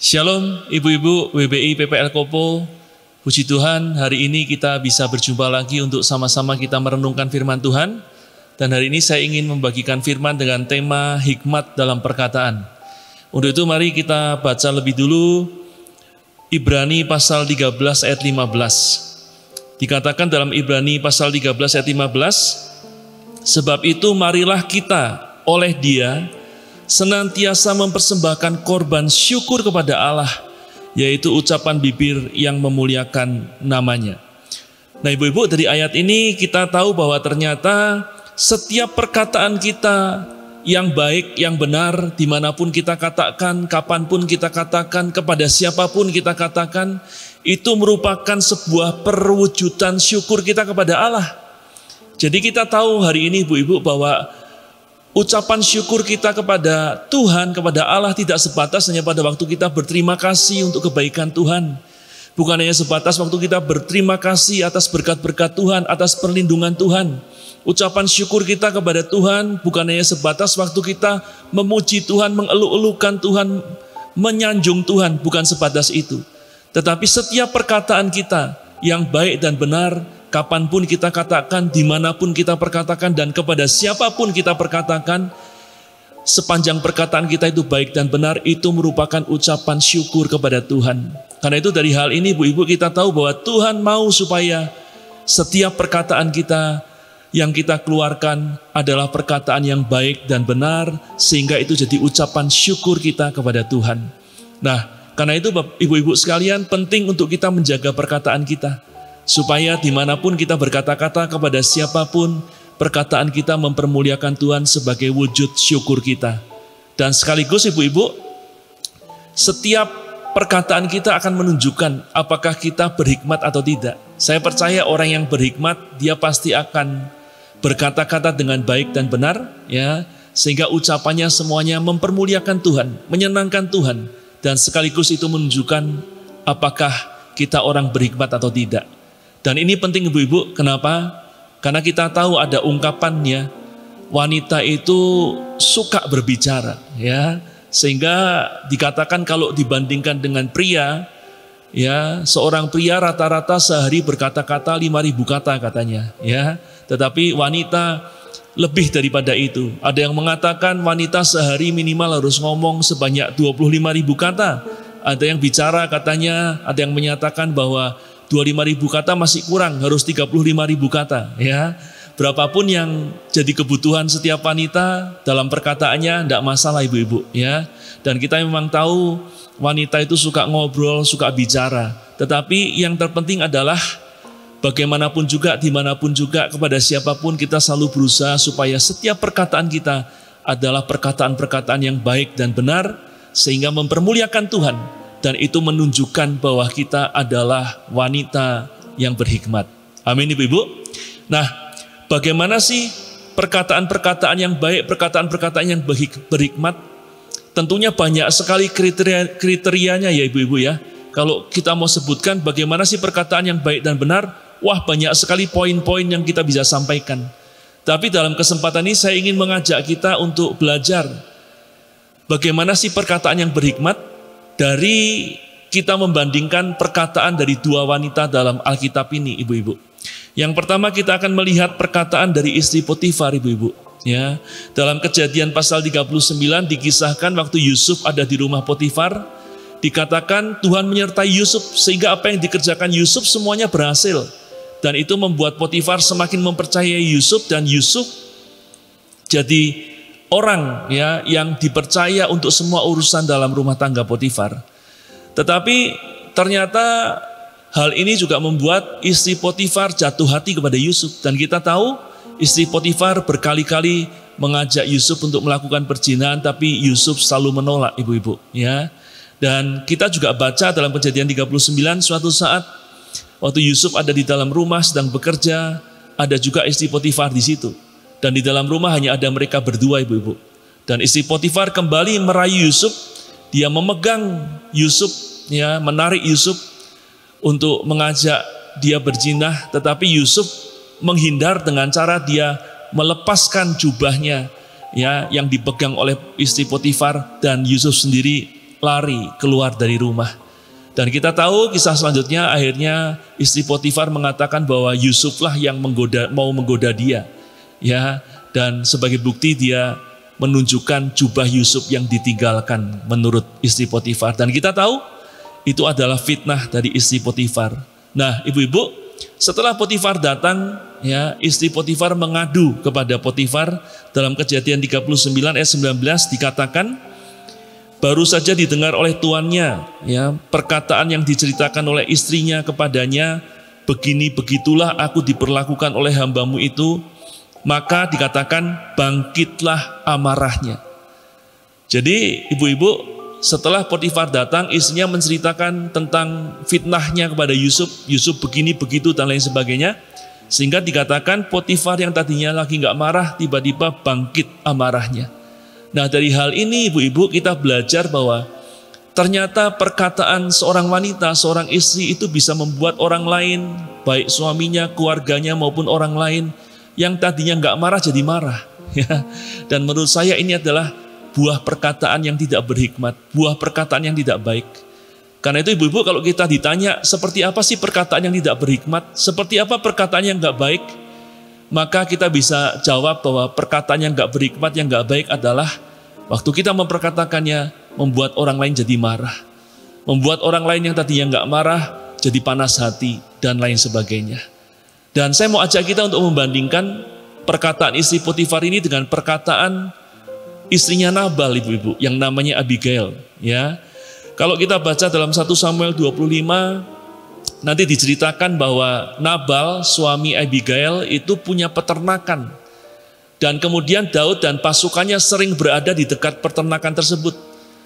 Shalom ibu-ibu WBI PPL Kopo. Puji Tuhan, hari ini kita bisa berjumpa lagi untuk sama-sama kita merenungkan firman Tuhan. Dan hari ini saya ingin membagikan firman dengan tema hikmat dalam perkataan. Untuk itu mari kita baca lebih dulu Ibrani pasal 13 ayat 15. Dikatakan dalam Ibrani pasal 13 ayat 15, sebab itu marilah kita oleh Dia senantiasa mempersembahkan korban syukur kepada Allah, yaitu ucapan bibir yang memuliakan namanya. Nah ibu-ibu, dari ayat ini kita tahu bahwa ternyata setiap perkataan kita yang baik, yang benar, dimanapun kita katakan, kapanpun kita katakan, kepada siapapun kita katakan, itu merupakan sebuah perwujudan syukur kita kepada Allah. Jadi kita tahu hari ini ibu-ibu bahwa ucapan syukur kita kepada Tuhan, kepada Allah tidak sebatas hanya pada waktu kita berterima kasih untuk kebaikan Tuhan. Bukan hanya sebatas waktu kita berterima kasih atas berkat-berkat Tuhan, atas perlindungan Tuhan. Ucapan syukur kita kepada Tuhan bukan hanya sebatas waktu kita memuji Tuhan, mengeluk-elukan Tuhan, menyanjung Tuhan, bukan sebatas itu. Tetapi setiap perkataan kita yang baik dan benar, kapanpun kita katakan, dimanapun kita perkatakan, dan kepada siapapun kita perkatakan, sepanjang perkataan kita itu baik dan benar, itu merupakan ucapan syukur kepada Tuhan. Karena itu dari hal ini ibu-ibu kita tahu bahwa Tuhan mau supaya setiap perkataan kita yang kita keluarkan adalah perkataan yang baik dan benar, sehingga itu jadi ucapan syukur kita kepada Tuhan. Nah, karena itu ibu-ibu sekalian, penting untuk kita menjaga perkataan kita, supaya dimanapun kita berkata-kata kepada siapapun, perkataan kita mempermuliakan Tuhan sebagai wujud syukur kita. Dan sekaligus ibu-ibu, setiap perkataan kita akan menunjukkan apakah kita berhikmat atau tidak. Saya percaya orang yang berhikmat, dia pasti akan berkata-kata dengan baik dan benar, ya, sehingga ucapannya semuanya mempermuliakan Tuhan, menyenangkan Tuhan, dan sekaligus itu menunjukkan apakah kita orang berhikmat atau tidak. Dan ini penting ibu-ibu, kenapa? Karena kita tahu ada ungkapannya, wanita itu suka berbicara, ya, sehingga dikatakan kalau dibandingkan dengan pria, ya, seorang pria rata-rata sehari berkata-kata 5.000 kata katanya, ya. Tetapi wanita lebih daripada itu. Ada yang mengatakan wanita sehari minimal harus ngomong sebanyak 25.000 kata. Ada yang bicara katanya, ada yang menyatakan bahwa 25.000 kata masih kurang, harus 35.000 kata, ya. Berapapun yang jadi kebutuhan setiap wanita dalam perkataannya, tidak masalah ibu-ibu, ya. Dan kita memang tahu wanita itu suka ngobrol, suka bicara. Tetapi yang terpenting adalah bagaimanapun juga, dimanapun juga, kepada siapapun kita selalu berusaha supaya setiap perkataan kita adalah perkataan-perkataan yang baik dan benar, sehingga mempermuliakan Tuhan. Dan itu menunjukkan bahwa kita adalah wanita yang berhikmat. Amin ibu-ibu. Nah, bagaimana sih perkataan-perkataan yang baik, perkataan-perkataan yang berhikmat? Tentunya banyak sekali kriterianya ya ibu-ibu ya. Kalau kita mau sebutkan bagaimana sih perkataan yang baik dan benar, wah banyak sekali poin-poin yang kita bisa sampaikan. Tapi dalam kesempatan ini saya ingin mengajak kita untuk belajar bagaimana sih perkataan yang berhikmat, dari kita membandingkan perkataan dari dua wanita dalam Alkitab ini ibu-ibu. Yang pertama kita akan melihat perkataan dari istri Potifar ibu-ibu. Ya, dalam Kejadian pasal 39 dikisahkan waktu Yusuf ada di rumah Potifar, dikatakan Tuhan menyertai Yusuf sehingga apa yang dikerjakan Yusuf semuanya berhasil. Dan itu membuat Potifar semakin mempercayai Yusuf, dan Yusuf jadi orang ya yang dipercaya untuk semua urusan dalam rumah tangga Potifar. Tetapi ternyata hal ini juga membuat istri Potifar jatuh hati kepada Yusuf. Dan kita tahu istri Potifar berkali-kali mengajak Yusuf untuk melakukan perzinahan, tapi Yusuf selalu menolak ibu-ibu, ya. Dan kita juga baca dalam Kejadian 39, suatu saat waktu Yusuf ada di dalam rumah sedang bekerja, ada juga istri Potifar di situ. Dan di dalam rumah hanya ada mereka berdua ibu-ibu. Dan istri Potifar kembali merayu Yusuf, dia memegang Yusuf, ya, menarik Yusuf untuk mengajak dia berzina, tetapi Yusuf menghindar dengan cara dia melepaskan jubahnya, ya, yang dipegang oleh istri Potifar, dan Yusuf sendiri lari keluar dari rumah. Dan kita tahu kisah selanjutnya, akhirnya istri Potifar mengatakan bahwa Yusuflah yang mau menggoda dia. Ya, dan sebagai bukti dia menunjukkan jubah Yusuf yang ditinggalkan menurut istri Potifar. Dan kita tahu itu adalah fitnah dari istri Potifar. Nah, ibu-ibu, setelah Potifar datang, ya, istri Potifar mengadu kepada Potifar. Dalam Kejadian 39 ayat 19 dikatakan, baru saja didengar oleh tuannya, ya, perkataan yang diceritakan oleh istrinya kepadanya, begini begitulah aku diperlakukan oleh hambamu itu, maka dikatakan bangkitlah amarahnya. Jadi ibu-ibu, setelah Potifar datang, istrinya menceritakan tentang fitnahnya kepada Yusuf, Yusuf begini begitu dan lain sebagainya, sehingga dikatakan Potifar yang tadinya lagi nggak marah tiba-tiba bangkit amarahnya. Nah, dari hal ini ibu-ibu kita belajar bahwa ternyata perkataan seorang wanita, seorang istri itu bisa membuat orang lain, baik suaminya, keluarganya maupun orang lain yang tadinya nggak marah jadi marah. Ya. Dan menurut saya ini adalah buah perkataan yang tidak berhikmat, buah perkataan yang tidak baik. Karena itu ibu-ibu, kalau kita ditanya seperti apa sih perkataan yang tidak berhikmat, seperti apa perkataan yang nggak baik, maka kita bisa jawab bahwa perkataan yang nggak berhikmat, yang nggak baik adalah waktu kita memperkatakannya membuat orang lain jadi marah, membuat orang lain yang tadinya nggak marah jadi panas hati dan lain sebagainya. Dan saya mau ajak kita untuk membandingkan perkataan istri Potifar ini dengan perkataan istrinya Nabal, ibu-ibu, yang namanya Abigail. Ya, kalau kita baca dalam 1 Samuel 25, nanti diceritakan bahwa Nabal, suami Abigail, itu punya peternakan. Dan kemudian Daud dan pasukannya sering berada di dekat peternakan tersebut.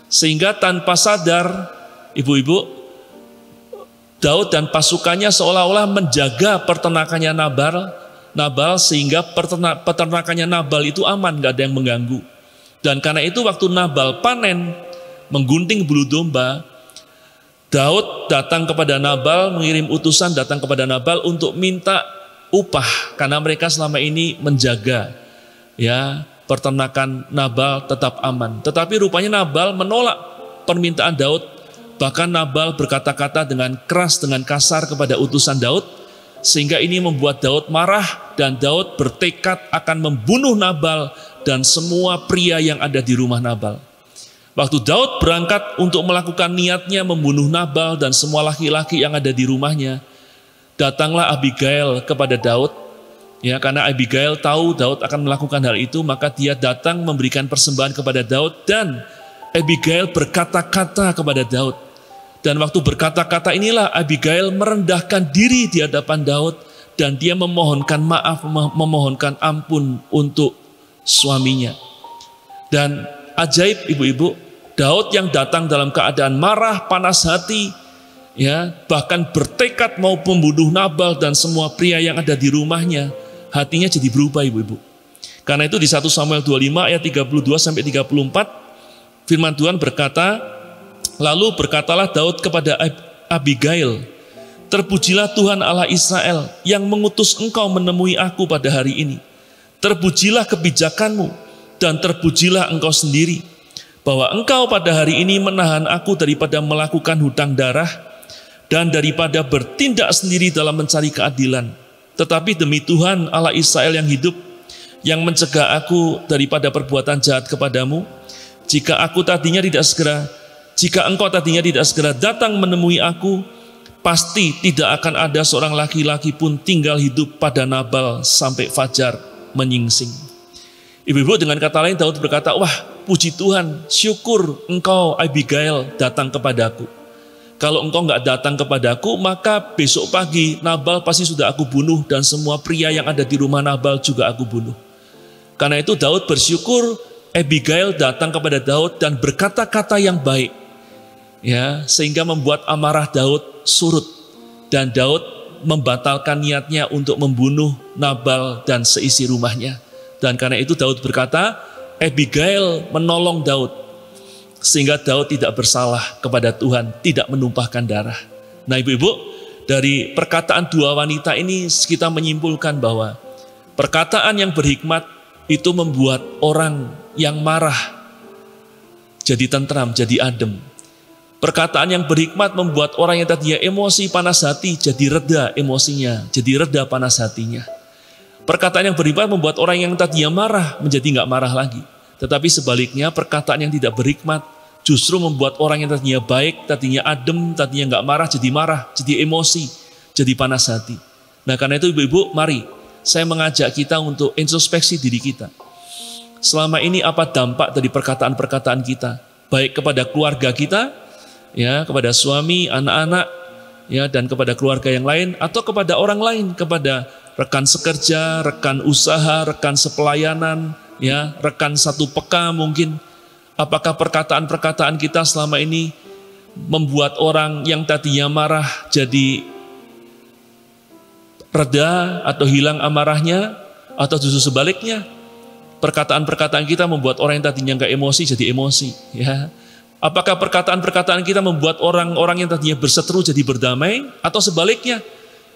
Sehingga tanpa sadar, ibu-ibu, Daud dan pasukannya seolah-olah menjaga peternakannya Nabal sehingga peternakannya Nabal itu aman, gak ada yang mengganggu. Dan karena itu waktu Nabal panen, menggunting bulu domba, Daud datang kepada Nabal, mengirim utusan datang kepada Nabal untuk minta upah, karena mereka selama ini menjaga, ya, peternakan Nabal tetap aman. Tetapi rupanya Nabal menolak permintaan Daud, bahkan Nabal berkata-kata dengan keras, dengan kasar kepada utusan Daud, sehingga ini membuat Daud marah, dan Daud bertekad akan membunuh Nabal dan semua pria yang ada di rumah Nabal. Waktu Daud berangkat untuk melakukan niatnya membunuh Nabal dan semua laki-laki yang ada di rumahnya, datanglah Abigail kepada Daud. Ya, karena Abigail tahu Daud akan melakukan hal itu, maka dia datang memberikan persembahan kepada Daud, dan Abigail berkata-kata kepada Daud. Dan waktu berkata-kata inilah Abigail merendahkan diri di hadapan Daud, dan dia memohonkan maaf, memohonkan ampun untuk suaminya. Dan ajaib ibu-ibu, Daud yang datang dalam keadaan marah, panas hati, ya, bahkan bertekad mau membunuh Nabal dan semua pria yang ada di rumahnya, hatinya jadi berubah ibu-ibu. Karena itu di 1 Samuel 25 ayat 32 sampai 34 firman Tuhan berkata, lalu berkatalah Daud kepada Abigail, terpujilah Tuhan Allah Israel yang mengutus engkau menemui aku pada hari ini. Terpujilah kebijakanmu dan terpujilah engkau sendiri, bahwa engkau pada hari ini menahan aku daripada melakukan hutang darah dan daripada bertindak sendiri dalam mencari keadilan. Tetapi demi Tuhan Allah Israel yang hidup, yang mencegah aku daripada perbuatan jahat kepadamu, jika engkau tadinya tidak segera datang menemui aku, pasti tidak akan ada seorang laki-laki pun tinggal hidup pada Nabal sampai fajar menyingsing. Ibu-ibu, dengan kata lain Daud berkata, wah puji Tuhan, syukur engkau Abigail datang kepadaku. Kalau engkau nggak datang kepadaku, maka besok pagi Nabal pasti sudah aku bunuh, dan semua pria yang ada di rumah Nabal juga aku bunuh. Karena itu Daud bersyukur Abigail datang kepada Daud dan berkata-kata yang baik, ya, sehingga membuat amarah Daud surut, dan Daud membatalkan niatnya untuk membunuh Nabal dan seisi rumahnya. Dan karena itu Daud berkata, Abigail menolong Daud, sehingga Daud tidak bersalah kepada Tuhan, tidak menumpahkan darah. Nah ibu-ibu, dari perkataan dua wanita ini kita menyimpulkan bahwa perkataan yang berhikmat itu membuat orang yang marah jadi tentram, jadi adem. Perkataan yang berhikmat membuat orang yang tadinya emosi panas hati jadi reda emosinya, jadi reda panas hatinya. Perkataan yang berhikmat membuat orang yang tadinya marah menjadi nggak marah lagi. Tetapi sebaliknya perkataan yang tidak berhikmat justru membuat orang yang tadinya baik, tadinya adem, tadinya nggak marah, jadi emosi, jadi panas hati. Nah karena itu ibu-ibu, mari saya mengajak kita untuk introspeksi diri kita. Selama ini apa dampak dari perkataan-perkataan kita, baik kepada keluarga kita, ya, kepada suami, anak-anak, ya, dan kepada keluarga yang lain, atau kepada orang lain, kepada rekan sekerja, rekan usaha, rekan sepelayanan, ya, rekan satu peka mungkin. Apakah perkataan-perkataan kita selama ini membuat orang yang tadinya marah jadi reda atau hilang amarahnya, atau justru sebaliknya? Perkataan-perkataan kita membuat orang yang tadinya nggak emosi jadi emosi, ya. Apakah perkataan-perkataan kita membuat orang-orang yang tadinya berseteru jadi berdamai, atau sebaliknya?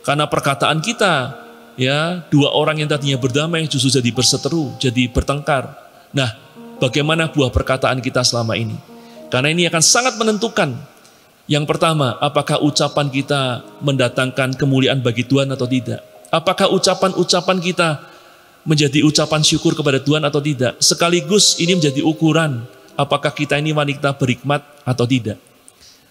Karena perkataan kita, ya, dua orang yang tadinya berdamai justru jadi berseteru, jadi bertengkar. Nah, bagaimana buah perkataan kita selama ini? Karena ini akan sangat menentukan. Yang pertama, apakah ucapan kita mendatangkan kemuliaan bagi Tuhan atau tidak? Apakah ucapan-ucapan kita menjadi ucapan syukur kepada Tuhan atau tidak? Sekaligus ini menjadi ukuran apakah kita ini wanita berhikmat atau tidak.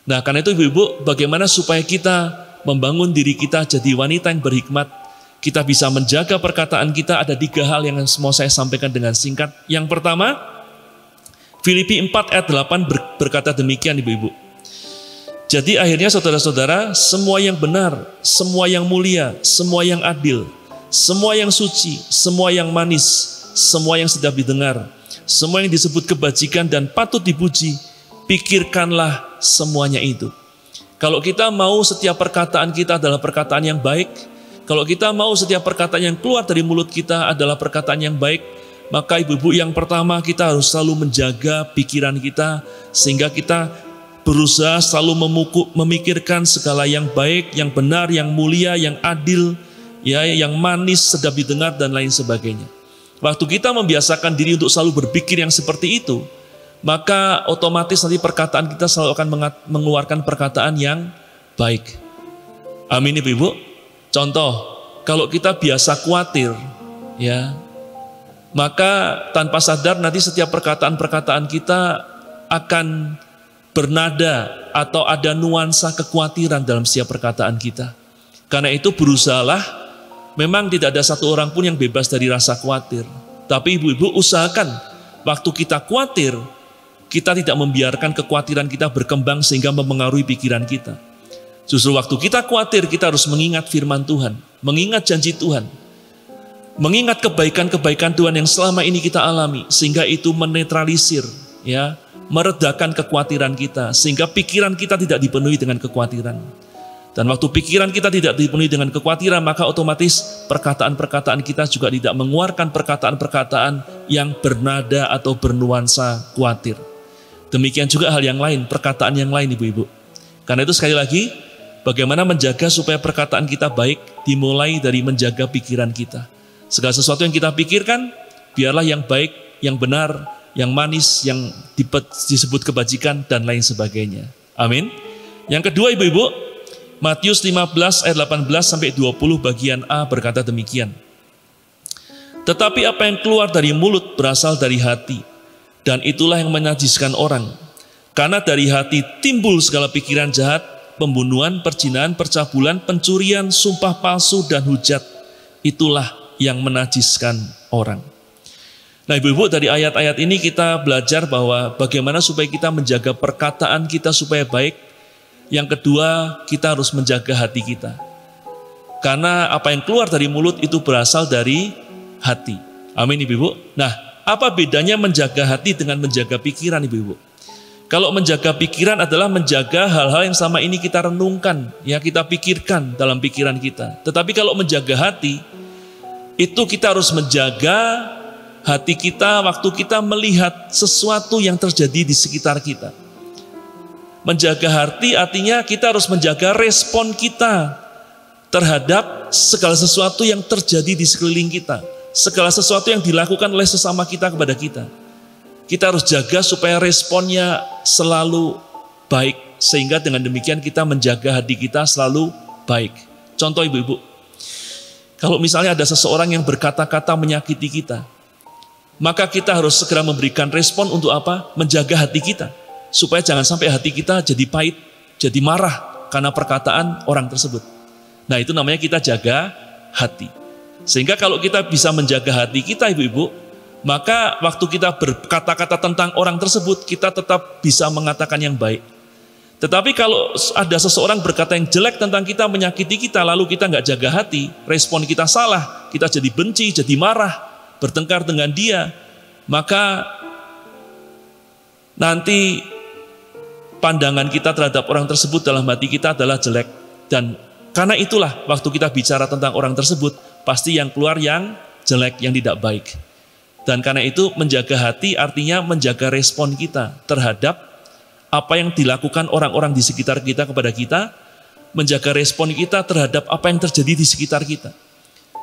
Nah karena itu ibu-ibu, bagaimana supaya kita membangun diri kita jadi wanita yang berhikmat, kita bisa menjaga perkataan kita. Ada 3 hal yang mau saya sampaikan dengan singkat. Yang pertama, Filipi 4 ayat 8 berkata demikian ibu-ibu. Jadi akhirnya saudara-saudara, semua yang benar, semua yang mulia, semua yang adil, semua yang suci, semua yang manis, semua yang sedap didengar, semua yang disebut kebajikan dan patut dipuji, pikirkanlah semuanya itu. Kalau kita mau setiap perkataan kita adalah perkataan yang baik, kalau kita mau setiap perkataan yang keluar dari mulut kita adalah perkataan yang baik, maka ibu-ibu yang pertama kita harus selalu menjaga pikiran kita, sehingga kita berusaha selalu memikirkan segala yang baik, yang benar, yang mulia, yang adil, ya, yang manis, sedap didengar, dan lain sebagainya. Waktu kita membiasakan diri untuk selalu berpikir yang seperti itu, maka otomatis nanti perkataan kita selalu akan mengeluarkan perkataan yang baik. Amin ibu-ibu. Contoh, kalau kita biasa khawatir, ya, maka tanpa sadar nanti setiap perkataan-perkataan kita akan bernada atau ada nuansa kekhawatiran dalam setiap perkataan kita. Karena itu berusahalah. Memang tidak ada satu orang pun yang bebas dari rasa khawatir. Tapi ibu-ibu usahakan waktu kita khawatir, kita tidak membiarkan kekhawatiran kita berkembang sehingga mempengaruhi pikiran kita. Justru waktu kita khawatir, kita harus mengingat firman Tuhan, mengingat janji Tuhan, mengingat kebaikan-kebaikan Tuhan yang selama ini kita alami, sehingga itu menetralisir, ya, meredakan kekhawatiran kita, sehingga pikiran kita tidak dipenuhi dengan kekhawatiran. Dan waktu pikiran kita tidak dipenuhi dengan kekhawatiran, maka otomatis perkataan-perkataan kita juga tidak mengeluarkan perkataan-perkataan yang bernada atau bernuansa khawatir. Demikian juga hal yang lain, perkataan yang lain ibu-ibu. Karena itu sekali lagi, bagaimana menjaga supaya perkataan kita baik, dimulai dari menjaga pikiran kita. Segala sesuatu yang kita pikirkan, biarlah yang baik, yang benar, yang manis, yang disebut kebajikan, dan lain sebagainya. Amin. Yang kedua ibu-ibu, Matius 15 ayat 18-20 bagian A berkata demikian. Tetapi apa yang keluar dari mulut berasal dari hati, dan itulah yang menajiskan orang. Karena dari hati timbul segala pikiran jahat, pembunuhan, perzinahan, percabulan, pencurian, sumpah palsu, dan hujat. Itulah yang menajiskan orang. Nah ibu-ibu, dari ayat-ayat ini kita belajar bahwa bagaimana supaya kita menjaga perkataan kita supaya baik. Yang kedua, kita harus menjaga hati kita. Karena apa yang keluar dari mulut itu berasal dari hati. Amin ibu-ibu. Nah, apa bedanya menjaga hati dengan menjaga pikiran ibu-ibu? Kalau menjaga pikiran adalah menjaga hal-hal yang sama ini kita renungkan, ya, kita pikirkan dalam pikiran kita. Tetapi kalau menjaga hati, itu kita harus menjaga hati kita waktu kita melihat sesuatu yang terjadi di sekitar kita. Menjaga hati artinya kita harus menjaga respon kita terhadap segala sesuatu yang terjadi di sekeliling kita. Segala sesuatu yang dilakukan oleh sesama kita kepada kita. Kita harus jaga supaya responnya selalu baik, sehingga dengan demikian kita menjaga hati kita selalu baik. Contoh ibu-ibu, kalau misalnya ada seseorang yang berkata-kata menyakiti kita, maka kita harus segera memberikan respon untuk apa? Menjaga hati kita, supaya jangan sampai hati kita jadi pahit, jadi marah karena perkataan orang tersebut. Nah, itu namanya kita jaga hati. Sehingga kalau kita bisa menjaga hati kita ibu-ibu, maka waktu kita berkata-kata tentang orang tersebut, kita tetap bisa mengatakan yang baik. Tetapi kalau ada seseorang berkata yang jelek tentang kita, menyakiti kita, lalu kita nggak jaga hati, respon kita salah, kita jadi benci, jadi marah, bertengkar dengan dia, maka nanti pandangan kita terhadap orang tersebut dalam hati kita adalah jelek. Dan karena itulah waktu kita bicara tentang orang tersebut, pasti yang keluar yang jelek, yang tidak baik. Dan karena itu menjaga hati artinya menjaga respon kita terhadap apa yang dilakukan orang-orang di sekitar kita kepada kita, menjaga respon kita terhadap apa yang terjadi di sekitar kita.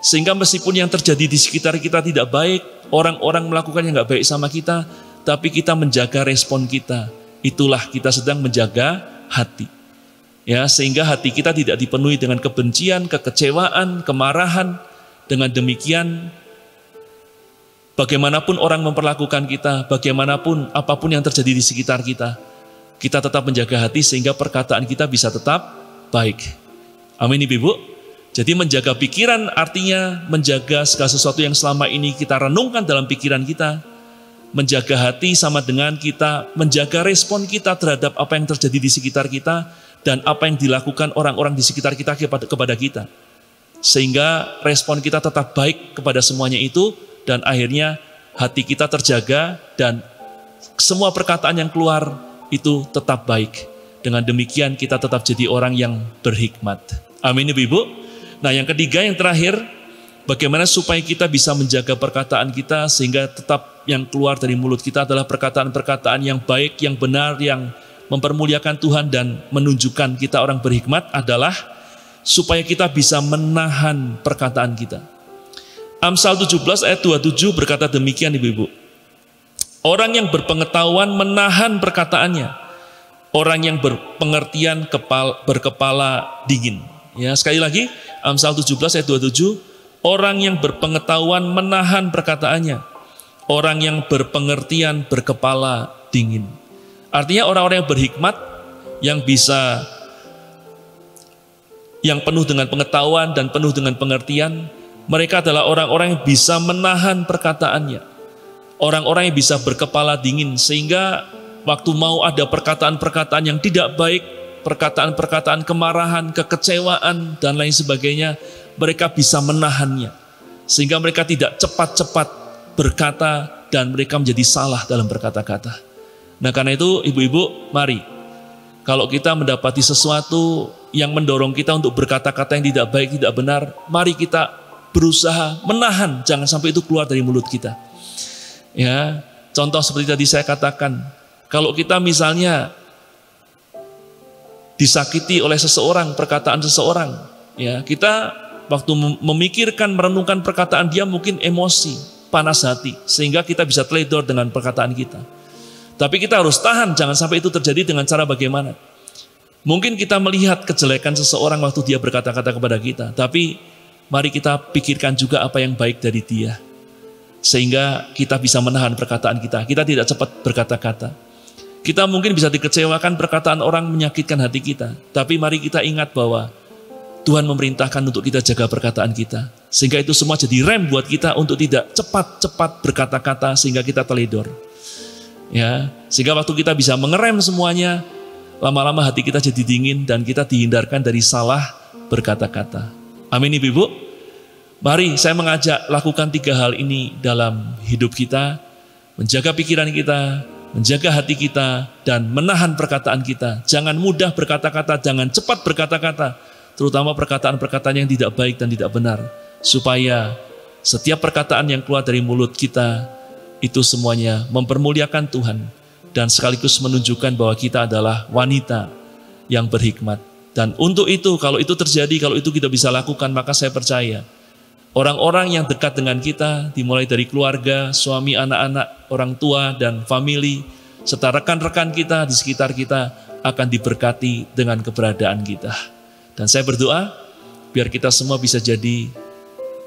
Sehingga meskipun yang terjadi di sekitar kita tidak baik, orang-orang melakukan yang nggak baik sama kita, tapi kita menjaga respon kita. Itulah kita sedang menjaga hati. Ya, sehingga hati kita tidak dipenuhi dengan kebencian, kekecewaan, kemarahan. Dengan demikian, bagaimanapun orang memperlakukan kita, bagaimanapun apapun yang terjadi di sekitar kita, kita tetap menjaga hati sehingga perkataan kita bisa tetap baik. Amin ibu-ibu. Jadi menjaga pikiran artinya menjaga segala sesuatu yang selama ini kita renungkan dalam pikiran kita. Menjaga hati sama dengan kita menjaga respon kita terhadap apa yang terjadi di sekitar kita dan apa yang dilakukan orang-orang di sekitar kita kepada kita. Sehingga respon kita tetap baik kepada semuanya itu, dan akhirnya hati kita terjaga dan semua perkataan yang keluar itu tetap baik. Dengan demikian kita tetap jadi orang yang berhikmat. Amin ibu-ibu. Nah yang ketiga, yang terakhir, bagaimana supaya kita bisa menjaga perkataan kita sehingga tetap yang keluar dari mulut kita adalah perkataan-perkataan yang baik, yang benar, yang mempermuliakan Tuhan dan menunjukkan kita orang berhikmat adalah supaya kita bisa menahan perkataan kita. Amsal 17 ayat 27 berkata demikian ibu-ibu. Orang yang berpengetahuan menahan perkataannya. Orang yang berpengertian berkepala dingin. Ya, sekali lagi, Amsal 17 ayat 27. Orang yang berpengetahuan menahan perkataannya. Orang yang berpengertian berkepala dingin. Artinya orang-orang yang berhikmat, yang penuh dengan pengetahuan dan penuh dengan pengertian, mereka adalah orang-orang yang bisa menahan perkataannya. Orang-orang yang bisa berkepala dingin, sehingga waktu mau ada perkataan-perkataan yang tidak baik, perkataan-perkataan kemarahan, kekecewaan, dan lain sebagainya, mereka bisa menahannya. Sehingga mereka tidak cepat-cepat berkata dan mereka menjadi salah dalam berkata-kata. Nah karena itu ibu-ibu, mari, kalau kita mendapati sesuatu yang mendorong kita untuk berkata-kata yang tidak baik, tidak benar, mari kita berusaha menahan, jangan sampai itu keluar dari mulut kita. Ya, contoh seperti tadi saya katakan, kalau kita misalnya disakiti oleh seseorang, perkataan seseorang, ya kita waktu memikirkan, merenungkan perkataan dia mungkin emosi, panas hati, sehingga kita bisa teledor dengan perkataan kita. Tapi kita harus tahan, jangan sampai itu terjadi dengan cara bagaimana. Mungkin kita melihat kejelekan seseorang waktu dia berkata-kata kepada kita, tapi mari kita pikirkan juga apa yang baik dari dia. Sehingga kita bisa menahan perkataan kita. Kita tidak cepat berkata-kata. Kita mungkin bisa dikecewakan perkataan orang menyakitkan hati kita. Tapi mari kita ingat bahwa Tuhan memerintahkan untuk kita jaga perkataan kita. Sehingga itu semua jadi rem buat kita untuk tidak cepat-cepat berkata-kata sehingga kita teledor. Ya, sehingga waktu kita bisa mengerem semuanya, lama-lama hati kita jadi dingin dan kita dihindarkan dari salah berkata-kata. Amin ibu-ibu. Mari saya mengajak lakukan 3 hal ini dalam hidup kita. Menjaga pikiran kita, menjaga hati kita, dan menahan perkataan kita. Jangan mudah berkata-kata, jangan cepat berkata-kata. Terutama perkataan-perkataan yang tidak baik dan tidak benar. Supaya setiap perkataan yang keluar dari mulut kita, itu semuanya mempermuliakan Tuhan. Dan sekaligus menunjukkan bahwa kita adalah wanita yang berhikmat. Dan untuk itu, kalau itu terjadi, kalau itu kita bisa lakukan, maka saya percaya orang-orang yang dekat dengan kita, dimulai dari keluarga, suami, anak-anak, orang tua, dan famili, serta rekan-rekan kita di sekitar kita, akan diberkati dengan keberadaan kita. Dan saya berdoa, biar kita semua bisa jadi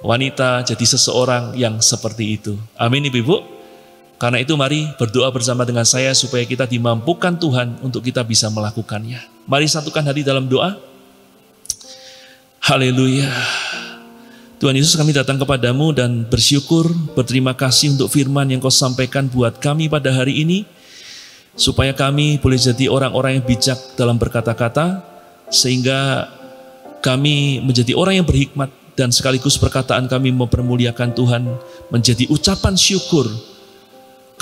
wanita, jadi seseorang yang seperti itu. Amin Ibu-Ibu. Karena itu mari berdoa bersama dengan saya supaya kita dimampukan Tuhan untuk kita bisa melakukannya. Mari satukan hati dalam doa. Haleluya. Tuhan Yesus, kami datang kepadamu dan bersyukur, berterima kasih untuk firman yang kau sampaikan buat kami pada hari ini. Supaya kami boleh jadi orang-orang yang bijak dalam berkata-kata, sehingga kami menjadi orang yang berhikmat, dan sekaligus perkataan kami mempermuliakan Tuhan, menjadi ucapan syukur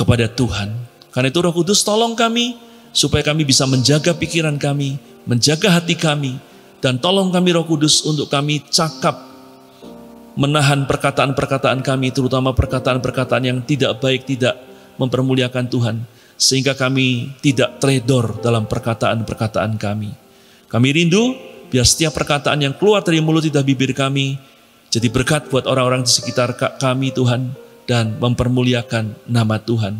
kepada Tuhan. Karena itu Roh Kudus tolong kami, supaya kami bisa menjaga pikiran kami, menjaga hati kami, dan tolong kami Roh Kudus untuk kami cakap, menahan perkataan-perkataan kami, terutama perkataan-perkataan yang tidak baik, tidak mempermuliakan Tuhan, sehingga kami tidak teledor dalam perkataan-perkataan kami. Kami rindu, biar setiap perkataan yang keluar dari mulut dan bibir kami, jadi berkat buat orang-orang di sekitar kami Tuhan, dan mempermuliakan nama Tuhan.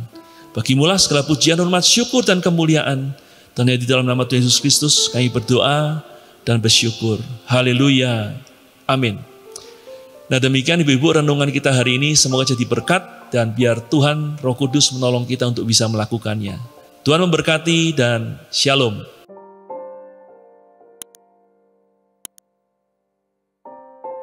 Bagimulah segala pujian, hormat, syukur, dan kemuliaan. Dan di dalam nama Tuhan Yesus Kristus kami berdoa dan bersyukur. Haleluya. Amin. Nah demikian Ibu-Ibu renungan kita hari ini, semoga jadi berkat dan biar Tuhan Roh Kudus menolong kita untuk bisa melakukannya. Tuhan memberkati dan shalom.